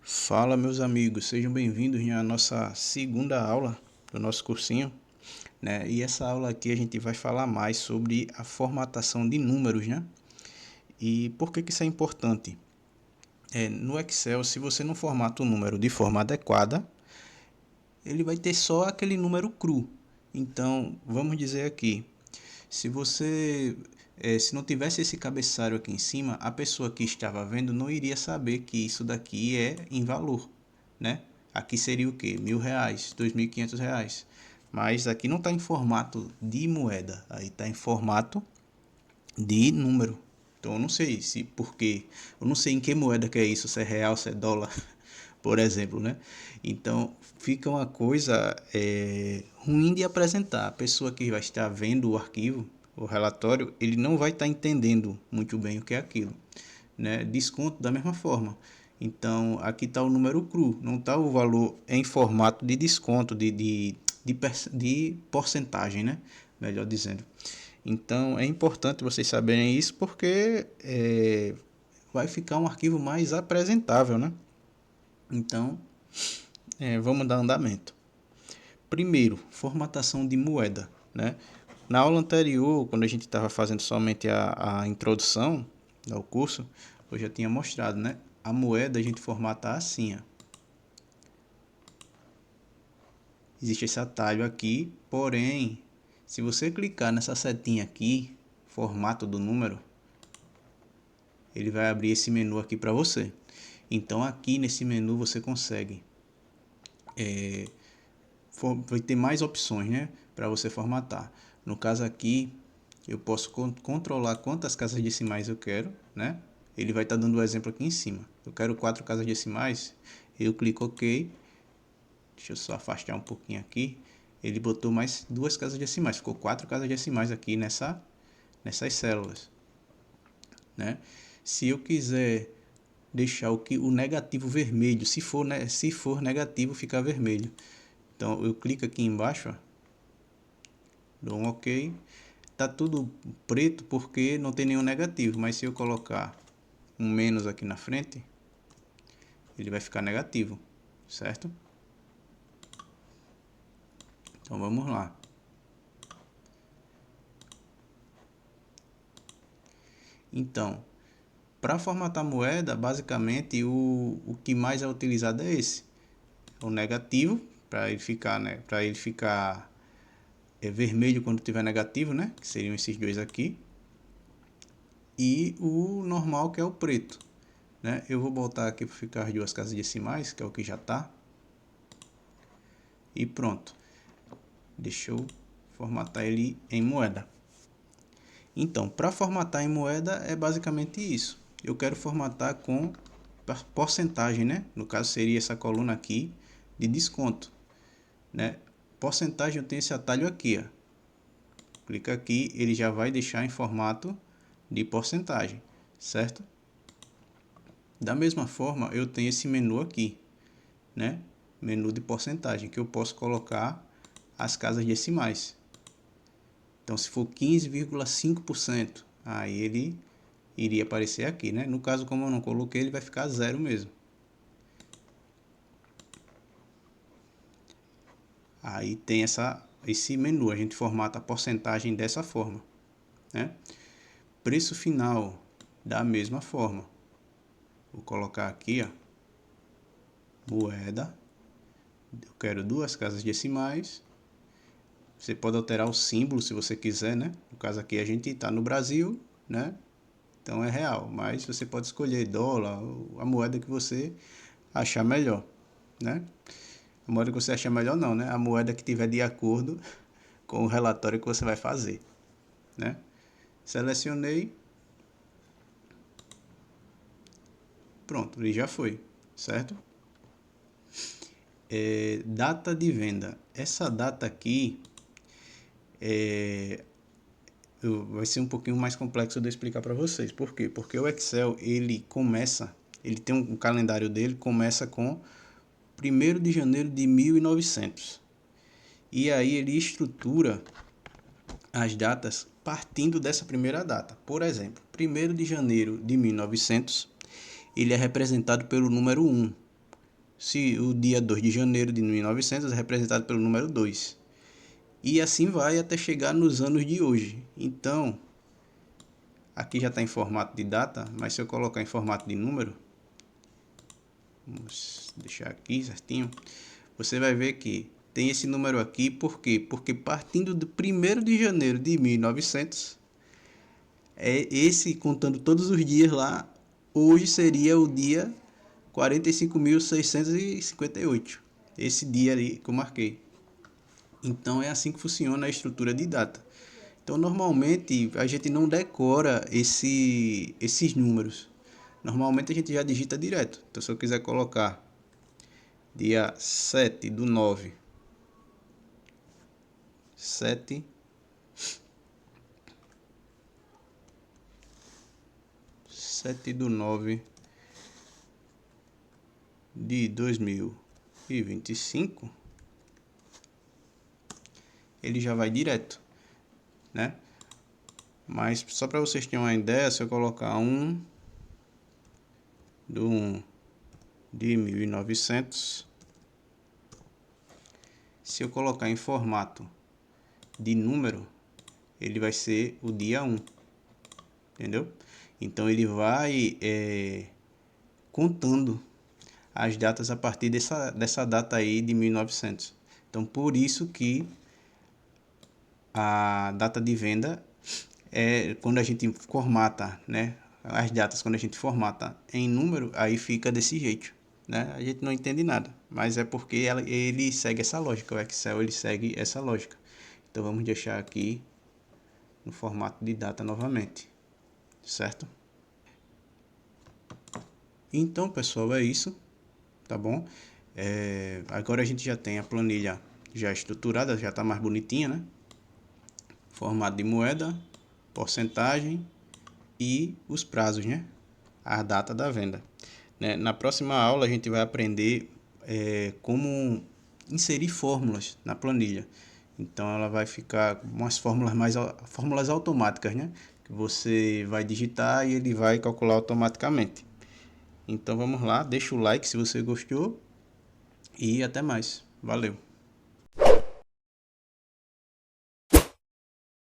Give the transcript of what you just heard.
Fala, meus amigos, sejam bem-vindos à nossa segunda aula do nosso cursinho, né? E essa aula aqui a gente vai falar mais sobre a formatação de números, né? E por que isso é importante? No Excel, se você não formata o número de forma adequada, ele vai ter só aquele número cru. Então, vamos dizer aqui, se não tivesse esse cabeçalho aqui em cima, a pessoa que estava vendo não iria saber que isso daqui é em valor, né? Aqui seria o que? R$ 1.000, R$ 2.500. Mas aqui não está em formato de moeda, aí está em formato de número. Então eu não sei se porque eu não sei em que moeda que é isso, se é real, se é dólar, por exemplo, né? Então fica uma coisa ruim de apresentar. A pessoa que vai estar vendo o arquivo, o relatório, ele não vai estar entendendo muito bem o que é aquilo, né? Desconto da mesma forma. Então aqui está o número cru, não está o valor em formato de desconto, de porcentagem, né? Melhor dizendo. Então é importante vocês saberem isso porque vai ficar um arquivo mais apresentável, né? Então vamos dar andamento. Primeiro, formatação de moeda, né? Na aula anterior, quando a gente estava fazendo somente a introdução ao curso, eu já tinha mostrado, né? A moeda a gente formata assim, ó. Existe esse atalho aqui, porém, se você clicar nessa setinha aqui, formato do número, ele vai abrir esse menu aqui para você. Então aqui nesse menu você consegue vai ter mais opções, né, para você formatar. No caso aqui, eu posso controlar quantas casas decimais eu quero, né? Ele vai estar dando o exemplo aqui em cima. Eu quero 4 casas decimais, eu clico OK. Deixa eu só afastar um pouquinho aqui. Ele botou mais 2 casas decimais, ficou 4 casas decimais aqui nessas células, né? Se eu quiser deixar o negativo vermelho, se for negativo, fica vermelho. Então eu clico aqui embaixo, ó, dou um OK. Tá tudo preto porque não tem nenhum negativo, mas se eu colocar um menos aqui na frente, ele vai ficar negativo, certo? Então vamos lá. Então, para formatar moeda, basicamente o que mais é utilizado é esse, o negativo, para ele ficar, né, vermelho quando tiver negativo, né, que seriam esses dois aqui, e o normal, que é o preto, né? Eu vou botar aqui para ficar as 2 casas decimais, que é o que já tá, e pronto. Deixa eu formatar ele em moeda. Então, para formatar em moeda é basicamente isso. Eu quero formatar com porcentagem, né? No caso seria essa coluna aqui de desconto, né? Porcentagem, eu tenho esse atalho aqui, ó. Clica aqui, ele já vai deixar em formato de porcentagem, certo? Da mesma forma, eu tenho esse menu aqui, né? Menu de porcentagem, que eu posso colocar as casas decimais. Então, se for 15,5%, aí ele iria aparecer aqui, né? No caso, como eu não coloquei, ele vai ficar zero mesmo. Aí tem esse menu, a gente formata a porcentagem dessa forma, né? Preço final, da mesma forma. Vou colocar aqui, ó, moeda. Eu quero 2 casas decimais. Você pode alterar o símbolo se você quiser, né? No caso aqui a gente está no Brasil, né? Então é real, mas você pode escolher dólar, a moeda que você achar melhor, né? A moeda que você achar melhor não, né? A moeda que tiver de acordo com o relatório que você vai fazer, né? Selecionei, pronto, ele já foi, certo? Data de venda. Essa data aqui vai ser um pouquinho mais complexo de explicar para vocês. Por quê? Porque o Excel, ele tem um calendário dele, começa com 1º de janeiro de 1900. E aí ele estrutura as datas partindo dessa primeira data. Por exemplo, 1º de janeiro de 1900, ele é representado pelo número 1. Se o dia 2 de janeiro de 1900 é representado pelo número 2. E assim vai até chegar nos anos de hoje. Então, aqui já está em formato de data, mas se eu colocar em formato de número, vamos deixar aqui certinho, você vai ver que tem esse número aqui, por quê? Porque partindo do 1º de janeiro de 1900, esse contando todos os dias lá, hoje seria o dia 45.658. Esse dia ali que eu marquei. Então é assim que funciona a estrutura de data. Então normalmente a gente não decora esses números. Normalmente a gente já digita direto. Então se eu quiser colocar dia 7 do 9, 7 do 9 de 2025, ele já vai direto, né? Mas só para vocês terem uma ideia, se eu colocar 1 do 1 de 1900, se eu colocar em formato de número, ele vai ser o dia 1, entendeu? Então ele vai contando as datas a partir dessa data aí de 1900. Então por isso que a data de venda é quando a gente formata, né? As datas quando a gente formata em número, aí fica desse jeito, né? A gente não entende nada, mas é porque ele segue essa lógica, o Excel ele segue essa lógica. Então vamos deixar aqui no formato de data novamente, certo? Então pessoal, é isso, tá bom? Agora a gente já tem a planilha já estruturada, já está mais bonitinha, né? Formato de moeda, porcentagem e os prazos, né? A data da venda. Né? Na próxima aula a gente vai aprender como inserir fórmulas na planilha. Então ela vai ficar umas fórmulas automáticas, né? Que você vai digitar e ele vai calcular automaticamente. Então vamos lá, deixa o like se você gostou e até mais. Valeu!